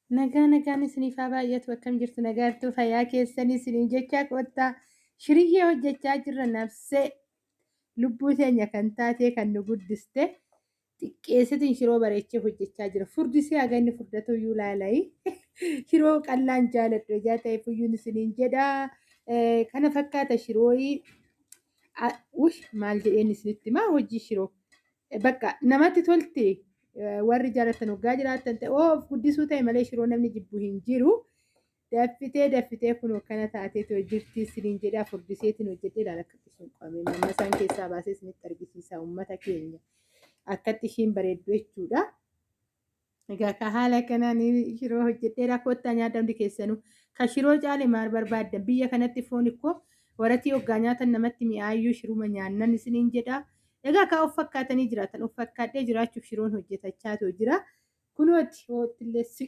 Nagaan isiniifaa baay'atu akkam jirtu nagaattuu fayyaa keessanii isiniin jechaa qottaa shiriyyee hojjechaa jirra nafsee lubbuu teenya kan taatee kan nu guddiste xiqqeessitiin shiroo bareechee hojjechaa jira. Furdisee haga inni furdatu iyyuu ilaalayi. Shiroo qallaan jaaladhu ijaa ta'e fuyyuun isiniin jedhaa. Kana fakkaata shirooyi. Maal jedheen isinitti himaa hojii shiroo. Bakka namatti tolti. Warri jaalatan waggaa jiraatan ta'e of guddisuu ta'e malee shiroo namni jibbu hin jiru. Daffitee kun kana taateetu jirti isiniin jedhaa furdiseetiin hojjedhee ilaala akkatti ishiin qabame mamma isaan keessaa baasee isinitti argisiisa uummata keenya akkatti ishiin bareeddu jechuudha. Egaa ka haala kanaan shiroo hojjedhee rakkootaa nyaata hundi keessanuu ka shiroo caale maal barbaaddan biyya kanatti foon ikkoo waratii hoggaa nyaatan namatti mi'aayyuu shiruma nyaannan isiniin jedhaa. Egaa ka of fakkaatanii jiraatan of fakkaadhee jiraachuuf shiroon hojjetachaa jira. Kunooti hootilleessi.